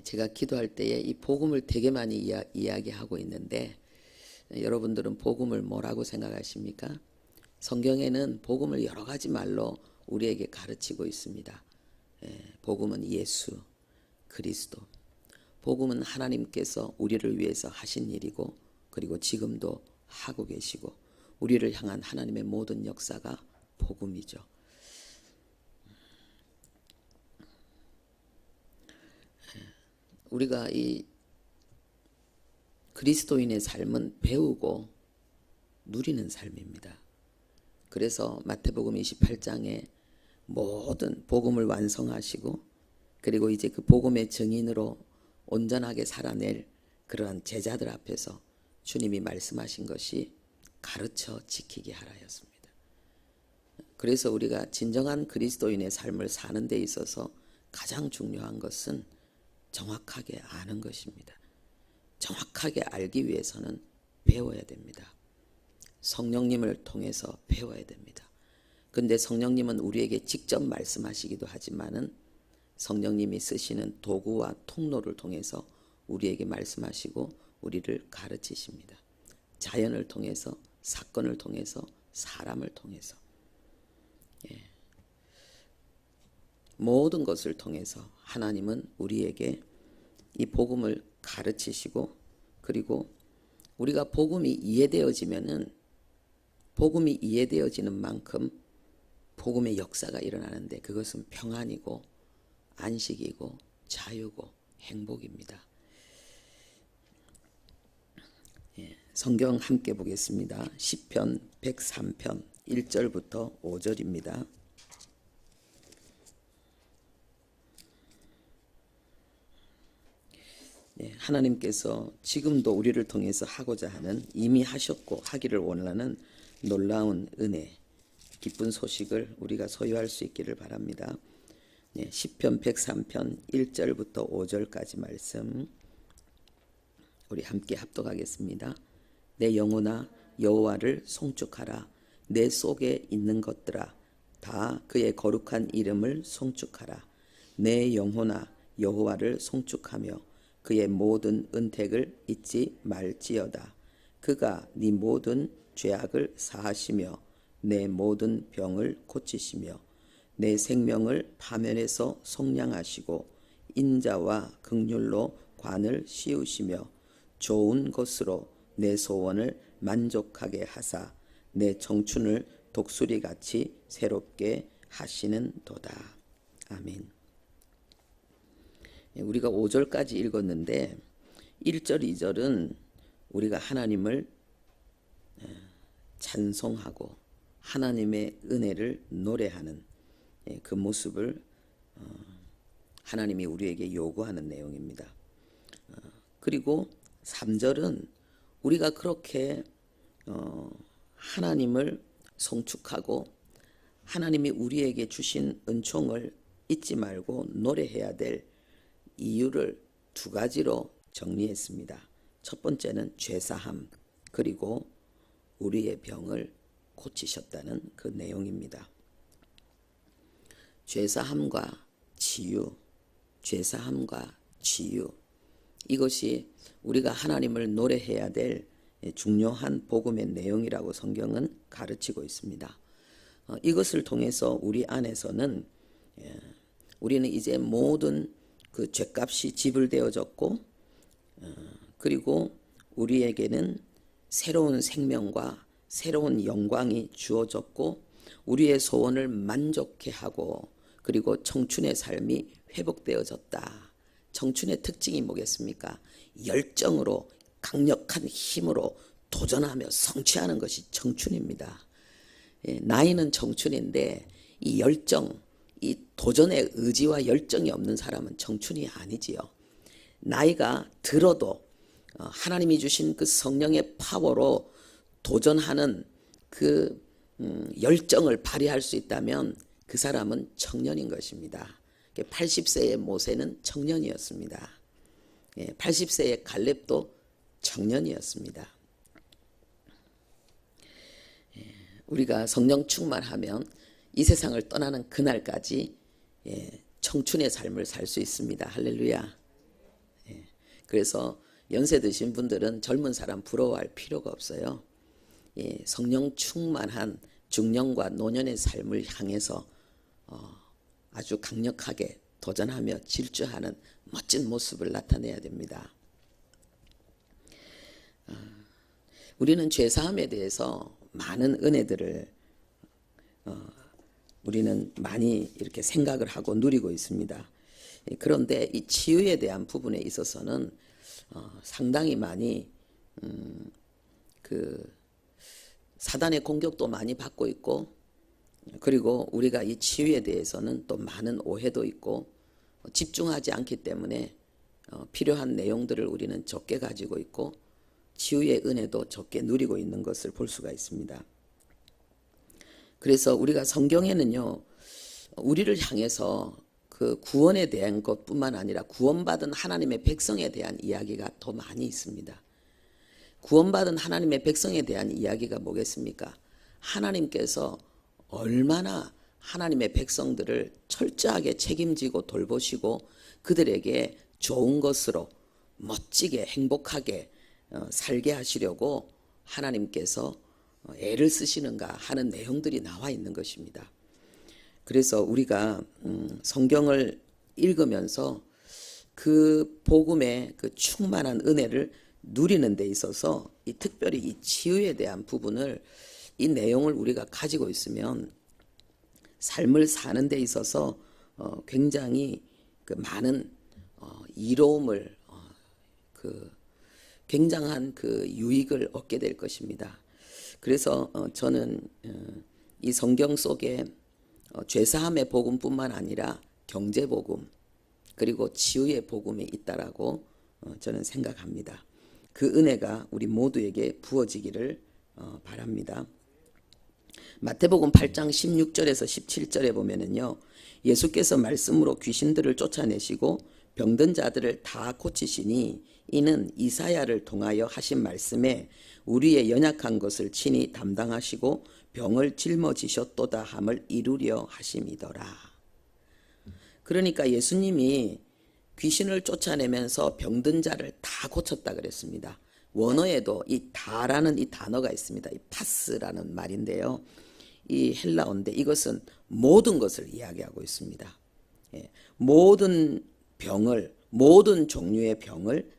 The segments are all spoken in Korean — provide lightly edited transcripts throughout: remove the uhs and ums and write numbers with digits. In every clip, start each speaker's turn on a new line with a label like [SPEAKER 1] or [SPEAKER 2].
[SPEAKER 1] 제가 기도할 때에 이 복음을 되게 많이 이야기하고 있는데 여러분들은 복음을 뭐라고 생각하십니까? 성경에는 복음을 여러 가지 말로 우리에게 가르치고 있습니다. 복음은 예수 그리스도, 복음은 하나님께서 우리를 위해서 하신 일이고 그리고 지금도 하고 계시고 우리를 향한 하나님의 모든 역사가 복음이죠. 우리가 이 그리스도인의 삶은 배우고 누리는 삶입니다. 그래서 마태복음 28장에 모든 복음을 완성하시고 그리고 이제 그 복음의 증인으로 온전하게 살아낼 그러한 제자들 앞에서 주님이 말씀하신 것이 가르쳐 지키게 하라였습니다. 그래서 우리가 진정한 그리스도인의 삶을 사는 데 있어서 가장 중요한 것은 정확하게 아는 것입니다. 정확하게 알기 위해서는 배워야 됩니다. 성령님을 통해서 배워야 됩니다. 근데 성령님은 우리에게 직접 말씀하시기도 하지만은 성령님이 쓰시는 도구와 통로를 통해서 우리에게 말씀하시고 우리를 가르치십니다. 자연을 통해서, 사건을 통해서, 사람을 통해서, 모든 것을 통해서 하나님은 우리에게 이 복음을 가르치시고 그리고 우리가 복음이 이해되어지면은 복음이 이해되어지는 만큼 복음의 역사가 일어나는데 그것은 평안이고 안식이고 자유고 행복입니다. 성경 함께 보겠습니다. 시편 103편 1절부터 5절입니다. 하나님께서 지금도 우리를 통해서 하고자 하는 이미 하셨고 하기를 원하는 놀라운 은혜, 기쁜 소식을 우리가 소유할 수 있기를 바랍니다. 시편 103편 1절부터 5절까지 말씀 우리 함께 합독하겠습니다. 내 영혼아 여호와를 송축하라. 내 속에 있는 것들아 다 그의 거룩한 이름을 송축하라. 내 영혼아 여호와를 송축하며 그의 모든 은택을 잊지 말지어다. 그가 네 모든 죄악을 사하시며 내 모든 병을 고치시며 내 생명을 파멸에서 속량하시고 인자와 긍휼로 관을 씌우시며 좋은 것으로 내 소원을 만족하게 하사 내 청춘을 독수리같이 새롭게 하시는 도다. 아멘. 우리가 5절까지 읽었는데 1절, 2절은 우리가 하나님을 찬송하고 하나님의 은혜를 노래하는 그 모습을 하나님이 우리에게 요구하는 내용입니다. 그리고 3절은 우리가 그렇게 하나님을 송축하고 하나님이 우리에게 주신 은총을 잊지 말고 노래해야 될 이유를 두 가지로 정리했습니다. 첫 번째는 죄사함 그리고 우리의 병을 고치셨다는 그 내용입니다. 죄사함과 치유, 죄사함과 치유 이것이 우리가 하나님을 노래해야 될 중요한 복음의 내용이라고 성경은 가르치고 있습니다. 이것을 통해서 우리 안에서는 우리는 이제 모든 그 죄값이 지불되어졌고 그리고 우리에게는 새로운 생명과 새로운 영광이 주어졌고 우리의 소원을 만족해 하고 그리고 청춘의 삶이 회복되어졌다. 청춘의 특징이 뭐겠습니까? 열정으로 강력한 힘으로 도전하며 성취하는 것이 청춘입니다. 나이는 청춘인데 이 열정, 이 도전의 의지와 열정이 없는 사람은 청춘이 아니지요. 나이가 들어도 하나님이 주신 그 성령의 파워로 도전하는 그 열정을 발휘할 수 있다면 그 사람은 청년인 것입니다. 80세의 모세는 청년이었습니다. 80세의 갈렙도 청년이었습니다. 우리가 성령 충만하면 이 세상을 떠나는 그날까지 청춘의 삶을 살 수 있습니다. 할렐루야. 그래서 연세 드신 분들은 젊은 사람 부러워할 필요가 없어요. 예, 성령 충만한 중년과 노년의 삶을 향해서 아주 강력하게 도전하며 질주하는 멋진 모습을 나타내야 됩니다. 우리는 죄사함에 대해서 많은 은혜들을 우리는 많이 이렇게 생각을 하고 누리고 있습니다. 그런데 이 치유에 대한 부분에 있어서는 상당히 많이 그 사단의 공격도 많이 받고 있고, 그리고 우리가 이 치유에 대해서는 또 많은 오해도 있고 집중하지 않기 때문에 필요한 내용들을 우리는 적게 가지고 있고 치유의 은혜도 적게 누리고 있는 것을 볼 수가 있습니다. 그래서 우리가 성경에는요, 우리를 향해서 그 구원에 대한 것뿐만 아니라 구원받은 하나님의 백성에 대한 이야기가 더 많이 있습니다. 구원받은 하나님의 백성에 대한 이야기가 뭐겠습니까? 하나님께서 얼마나 하나님의 백성들을 철저하게 책임지고 돌보시고 그들에게 좋은 것으로 멋지게 행복하게 살게 하시려고 하나님께서 애를 쓰시는가 하는 내용들이 나와 있는 것입니다. 그래서 우리가 성경을 읽으면서 그 복음의 그 충만한 은혜를 누리는 데 있어서 특별히 이 치유에 대한 부분을, 이 내용을 우리가 가지고 있으면 삶을 사는 데 있어서 굉장히 그 많은 이로움을, 그 굉장한 그 유익을 얻게 될 것입니다. 그래서 저는 이 성경 속에 죄사함의 복음뿐만 아니라 경제복음 그리고 치유의 복음이 있다라고 저는 생각합니다. 그 은혜가 우리 모두에게 부어지기를 바랍니다. 마태복음 8장 16절에서 17절에 보면은요, 예수께서 말씀으로 귀신들을 쫓아내시고 병든 자들을 다 고치시니 이는 이사야를 통하여 하신 말씀에 우리의 연약한 것을 친히 담당하시고 병을 짊어지셨도다 함을 이루려 하심이더라. 그러니까 예수님이 귀신을 쫓아내면서 병든 자를 다 고쳤다 그랬습니다. 원어에도 이 다라는 이 단어가 있습니다. 이 파스라는 말인데요, 이 헬라어인데 이것은 모든 것을 이야기하고 있습니다. 모든 병을, 모든 종류의 병을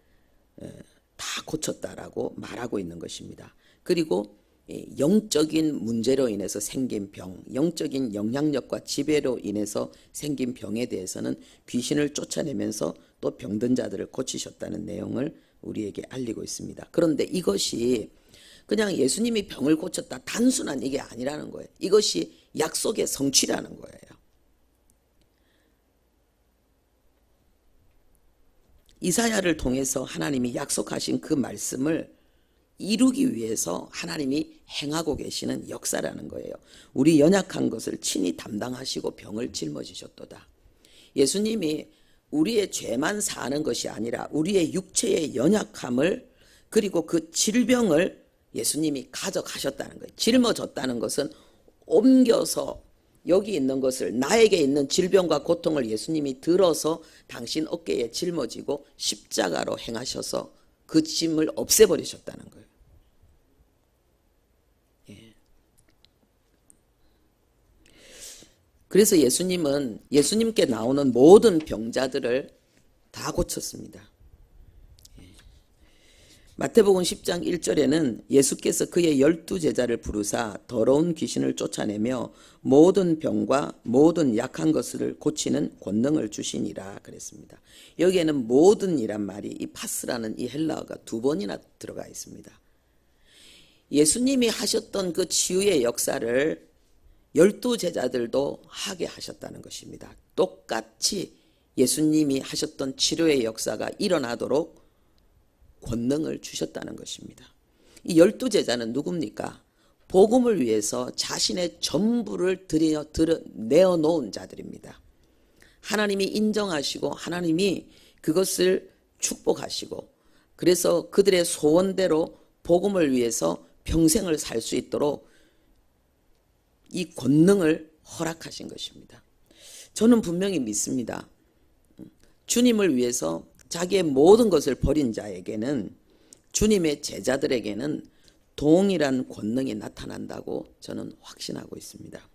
[SPEAKER 1] 다 고쳤다라고 말하고 있는 것입니다. 그리고 영적인 문제로 인해서 생긴 병, 영적인 영향력과 지배로 인해서 생긴 병에 대해서는 귀신을 쫓아내면서 또 병든 자들을 고치셨다는 내용을 우리에게 알리고 있습니다. 그런데 이것이 그냥 예수님이 병을 고쳤다, 단순한 이게 아니라는 거예요. 이것이 약속의 성취라는 거예요. 이사야를 통해서 하나님이 약속하신 그 말씀을 이루기 위해서 하나님이 행하고 계시는 역사라는 거예요. 우리 연약한 것을 친히 담당하시고 병을 짊어지셨도다. 예수님이 우리의 죄만 사는 것이 아니라 우리의 육체의 연약함을, 그리고 그 질병을 예수님이 가져가셨다는 거예요. 짊어졌다는 것은 옮겨서 여기 있는 것을, 나에게 있는 질병과 고통을 예수님이 들어서 당신 어깨에 짊어지고 십자가로 행하셔서 그 짐을 없애버리셨다는 거예요. 그래서 예수님은 예수님께 나오는 모든 병자들을 다 고쳤습니다. 마태복음 10장 1절에는 예수께서 그의 12제자를 부르사 더러운 귀신을 쫓아내며 모든 병과 모든 약한 것을 고치는 권능을 주시니라 그랬습니다. 여기에는 모든이란 말이, 이 파스라는 이 헬라어가 2번이나 들어가 있습니다. 예수님이 하셨던 그 치유의 역사를 12제자들도 하게 하셨다는 것입니다. 똑같이 예수님이 하셨던 치료의 역사가 일어나도록 권능을 주셨다는 것입니다. 이 12제자는 누굽니까? 복음을 위해서 자신의 전부를 내어놓은 자들입니다. 하나님이 인정하시고 하나님이 그것을 축복하시고, 그래서 그들의 소원대로 복음을 위해서 평생을 살 수 있도록 이 권능을 허락하신 것입니다. 저는 분명히 믿습니다. 주님을 위해서 자기의 모든 것을 버린 자에게는, 주님의 제자들에게는 동일한 권능이 나타난다고 저는 확신하고 있습니다.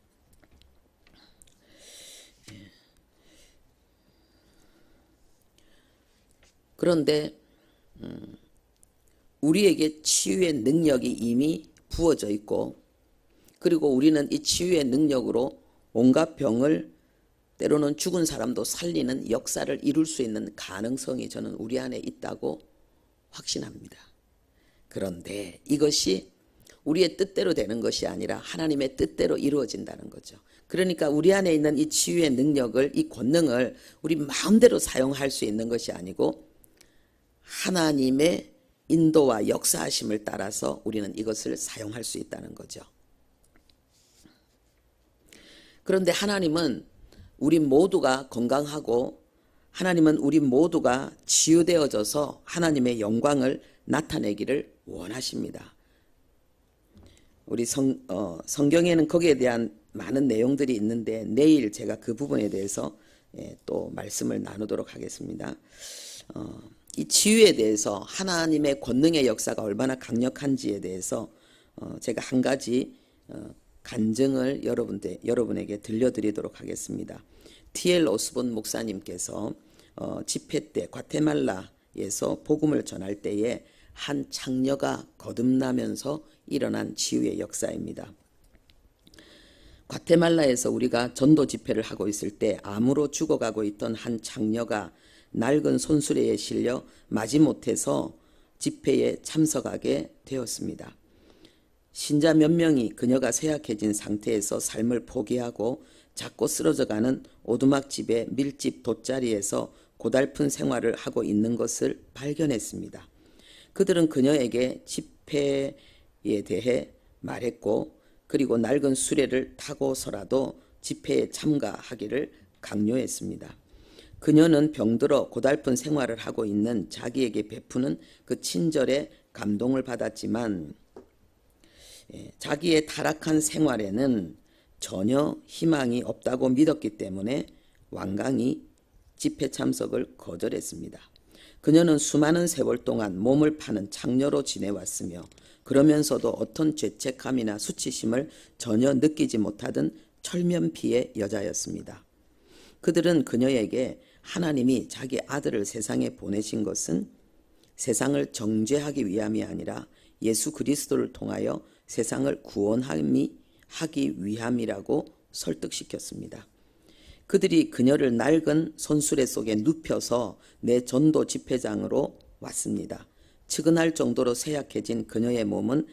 [SPEAKER 1] 그런데 우리에게 치유의 능력이 이미 부어져 있고, 그리고 우리는 이 치유의 능력으로 온갖 병을, 때로는 죽은 사람도 살리는 역사를 이룰 수 있는 가능성이 저는 우리 안에 있다고 확신합니다. 그런데 이것이 우리의 뜻대로 되는 것이 아니라 하나님의 뜻대로 이루어진다는 거죠. 그러니까 우리 안에 있는 이 치유의 능력을, 이 권능을 우리 마음대로 사용할 수 있는 것이 아니고 하나님의 인도와 역사하심을 따라서 우리는 이것을 사용할 수 있다는 거죠. 그런데 하나님은 우리 모두가 건강하고, 하나님은 우리 모두가 치유되어져서 하나님의 영광을 나타내기를 원하십니다. 우리 성경에는 거기에 대한 많은 내용들이 있는데 내일 제가 그 부분에 대해서 또 말씀을 나누도록 하겠습니다. 이 치유에 대해서 하나님의 권능의 역사가 얼마나 강력한지에 대해서 제가 한 가지 간증을 여러분에게 들려드리도록 하겠습니다. T.L. 오스본 목사님께서 집회 때 과테말라에서 복음을 전할 때에 한 창녀가 거듭나면서 일어난 치유의 역사입니다. 과테말라에서 우리가 전도 집회를 하고 있을 때 암으로 죽어가고 있던 한 창녀가 낡은 손수레에 실려 마지못해서 집회에 참석하게 되었습니다. 신자 몇 명이 그녀가 쇠약해진 상태에서 삶을 포기하고 작고 쓰러져가는 오두막집의 밀집 돗자리에서 고달픈 생활을 하고 있는 것을 발견했습니다. 그들은 그녀에게 집회에 대해 말했고, 그리고 낡은 수레를 타고서라도 집회에 참가하기를 강요했습니다. 그녀는 병들어 고달픈 생활을 하고 있는 자기에게 베푸는 그 친절에 감동을 받았지만 자기의 타락한 생활에는 전혀 희망이 없다고 믿었기 때문에 완강히 집회 참석을 거절했습니다. 그녀는 수많은 세월 동안 몸을 파는 창녀로 지내왔으며 그러면서도 어떤 죄책감이나 수치심을 전혀 느끼지 못하던 철면피의 여자였습니다. 그들은 그녀에게 하나님이 자기 아들을 세상에 보내신 것은 세상을 정죄하기 위함이 아니라 예수 그리스도를 통하여 세상을 구원하기 위함이라고 설득시켰습니다. 그들이 그녀를 낡은 손수레 속에 눕혀서 내 전도 집회장으로 왔습니다. 측은할 정도로 쇠약해진 그녀의 몸은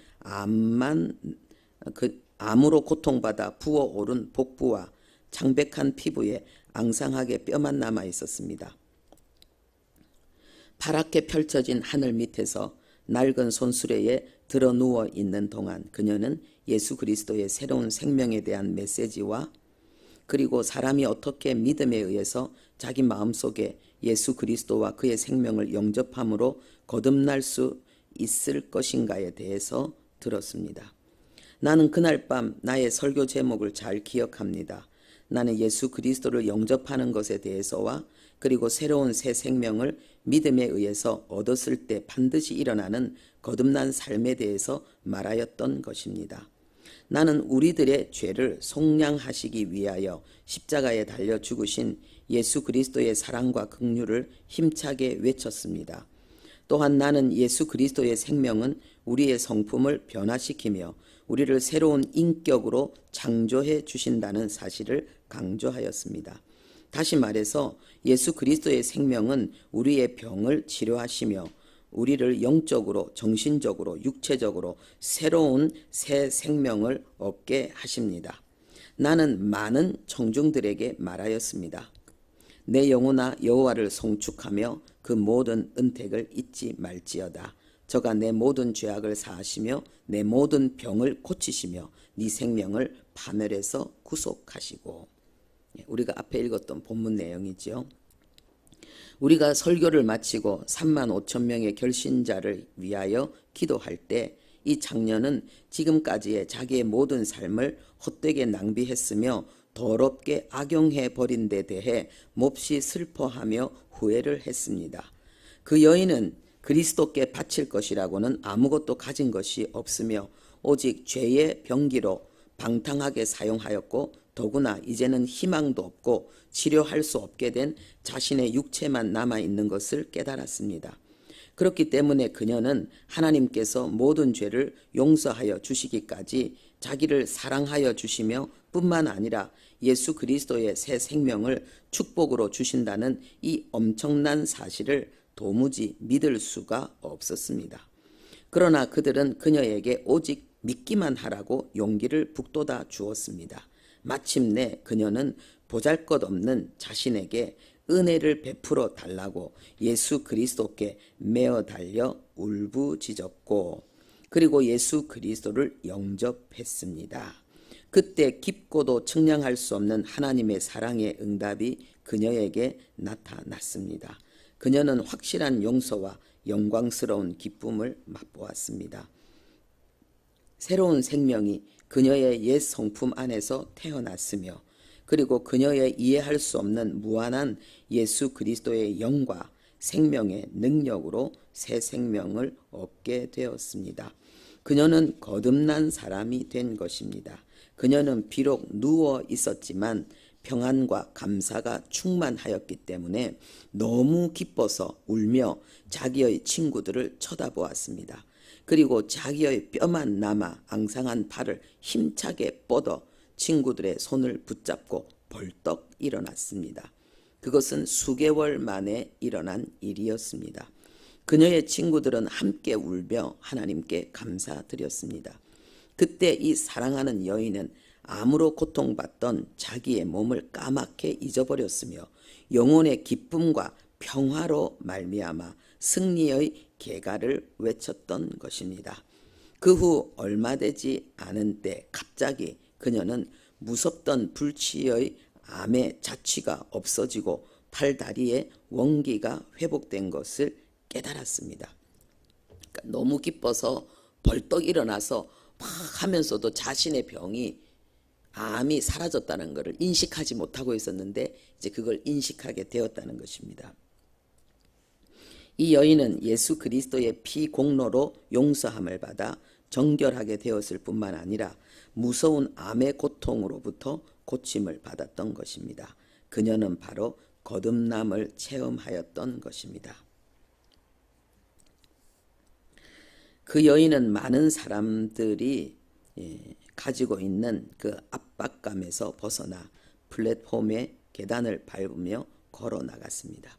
[SPEAKER 1] 암으로 고통받아 부어오른 복부와 창백한 피부에 앙상하게 뼈만 남아 있었습니다. 파랗게 펼쳐진 하늘 밑에서 낡은 손수레에 들어 누워 있는 동안 그녀는 예수 그리스도의 새로운 생명에 대한 메시지와 그리고 사람이 어떻게 믿음에 의해서 자기 마음속에 예수 그리스도와 그의 생명을 영접함으로 거듭날 수 있을 것인가에 대해서 들었습니다. 나는 그날 밤 나의 설교 제목을 잘 기억합니다. 나는 예수 그리스도를 영접하는 것에 대해서와 그리고 새로운 새 생명을 믿음에 의해서 얻었을 때 반드시 일어나는 거듭난 삶에 대해서 말하였던 것입니다. 나는 우리들의 죄를 속량하시기 위하여 십자가에 달려 죽으신 예수 그리스도의 사랑과 긍휼을 힘차게 외쳤습니다. 또한 나는 예수 그리스도의 생명은 우리의 성품을 변화시키며 우리를 새로운 인격으로 창조해 주신다는 사실을 강조하였습니다. 다시 말해서 예수 그리스도의 생명은 우리의 병을 치료하시며 우리를 영적으로, 정신적으로, 육체적으로 새로운 새 생명을 얻게 하십니다. 나는 많은 청중들에게 말하였습니다. 내 영혼아 여호와를 송축하며 그 모든 은택을 잊지 말지어다. 저가 내 모든 죄악을 사하시며 내 모든 병을 고치시며 네 생명을 파멸에서 구속하시고. 우리가 앞에 읽었던 본문 내용이죠. 우리가 설교를 마치고 3만 5천 명의 결신자를 위하여 기도할 때 이 장녀는 지금까지의 자기의 모든 삶을 헛되게 낭비했으며 더럽게 악용해 버린 데 대해 몹시 슬퍼하며 후회를 했습니다. 그 여인은 그리스도께 바칠 것이라고는 아무것도 가진 것이 없으며 오직 죄의 병기로 방탕하게 사용하였고 더구나 이제는 희망도 없고 치료할 수 없게 된 자신의 육체만 남아있는 것을 깨달았습니다. 그렇기 때문에 그녀는 하나님께서 모든 죄를 용서하여 주시기까지 자기를 사랑하여 주시며 뿐만 아니라 예수 그리스도의 새 생명을 축복으로 주신다는 이 엄청난 사실을 도무지 믿을 수가 없었습니다. 그러나 그들은 그녀에게 오직 믿기만 하라고 용기를 북돋아 주었습니다. 마침내 그녀는 보잘것없는 자신에게 은혜를 베풀어 달라고 예수 그리스도께 메어 달려 울부짖었고 그리고 예수 그리스도를 영접했습니다. 그때 깊고도 측량할 수 없는 하나님의 사랑의 응답이 그녀에게 나타났습니다. 그녀는 확실한 용서와 영광스러운 기쁨을 맛보았습니다. 새로운 생명이 그녀의 옛 성품 안에서 태어났으며 그리고 그녀의 이해할 수 없는 무한한 예수 그리스도의 영과 생명의 능력으로 새 생명을 얻게 되었습니다. 그녀는 거듭난 사람이 된 것입니다. 그녀는 비록 누워 있었지만 평안과 감사가 충만하였기 때문에 너무 기뻐서 울며 자기의 친구들을 쳐다보았습니다. 그리고 자기의 뼈만 남아 앙상한 팔을 힘차게 뻗어 친구들의 손을 붙잡고 벌떡 일어났습니다. 그것은 수개월 만에 일어난 일이었습니다. 그녀의 친구들은 함께 울며 하나님께 감사드렸습니다. 그때 이 사랑하는 여인은 암으로 고통받던 자기의 몸을 까맣게 잊어버렸으며 영혼의 기쁨과 평화로 말미암아 승리의 계가를 외쳤던 것입니다. 그 후 얼마 되지 않은 때 갑자기 그녀는 무섭던 불치의 암의 자취가 없어지고 팔다리에 원기가 회복된 것을 깨달았습니다. 그러니까 너무 기뻐서 벌떡 일어나서 막 하면서도 자신의 병이 암이 사라졌다는 것을 인식하지 못하고 있었는데 이제 그걸 인식하게 되었다는 것입니다. 이 여인은 예수 그리스도의 피 공로로 용서함을 받아 정결하게 되었을 뿐만 아니라 무서운 암의 고통으로부터 고침을 받았던 것입니다. 그녀는 바로 거듭남을 체험하였던 것입니다. 그 여인은 많은 사람들이 가지고 있는 그 압박감에서 벗어나 플랫폼의 계단을 밟으며 걸어 나갔습니다.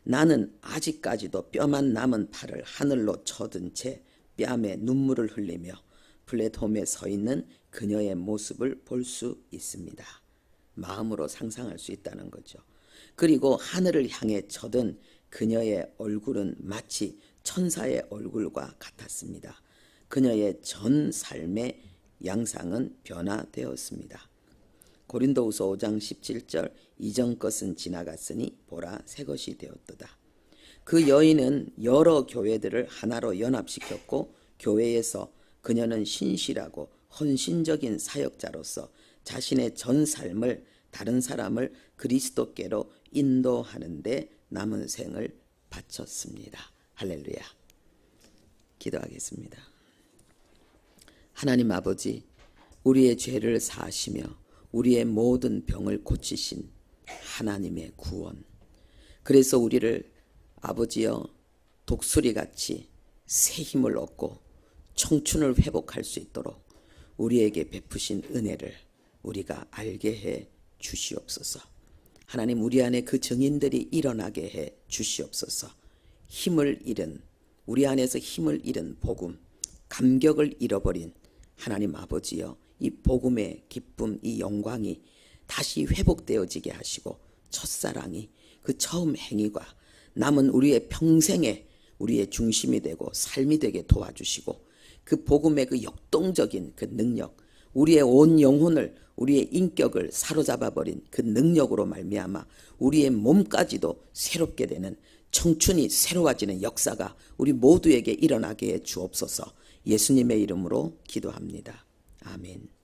[SPEAKER 1] 나는 아직까지도 뼈만 남은 팔을 하늘로 쳐든 채 뺨에 눈물을 흘리며 플랫폼에 서 있는 그녀의 모습을 볼 수 있습니다. 마음으로 상상할 수 있다는 거죠. 그리고 하늘을 향해 쳐든 그녀의 얼굴은 마치 천사의 얼굴과 같았습니다. 그녀의 전 삶의 양상은 변화되었습니다. 고린도후서 5장 17절 이전 것은 지나갔으니 보라 새 것이 되었도다. 그 여인은 여러 교회들을 하나로 연합시켰고 교회에서 그녀는 신실하고 헌신적인 사역자로서 자신의 전 삶을 다른 사람을 그리스도께로 인도하는 데 남은 생을 바쳤습니다. 할렐루야. 기도하겠습니다. 하나님 아버지, 우리의 죄를 사하시며 우리의 모든 병을 고치신 하나님의 구원, 그래서 우리를 아버지여 독수리같이 새 힘을 얻고 청춘을 회복할 수 있도록 우리에게 베푸신 은혜를 우리가 알게 해 주시옵소서. 하나님, 우리 안에 그 증인들이 일어나게 해 주시옵소서. 힘을 잃은, 우리 안에서 힘을 잃은 복음, 감격을 잃어버린 하나님 아버지여, 이 복음의 기쁨, 이 영광이 다시 회복되어지게 하시고 첫사랑이 그 처음 행위가 남은 우리의 평생에 우리의 중심이 되고 삶이 되게 도와주시고 그 복음의 그 역동적인 그 능력, 우리의 온 영혼을, 우리의 인격을 사로잡아버린 그 능력으로 말미암아 우리의 몸까지도 새롭게 되는, 청춘이 새로워지는 역사가 우리 모두에게 일어나게 해 주옵소서. 예수님의 이름으로 기도합니다. 아멘.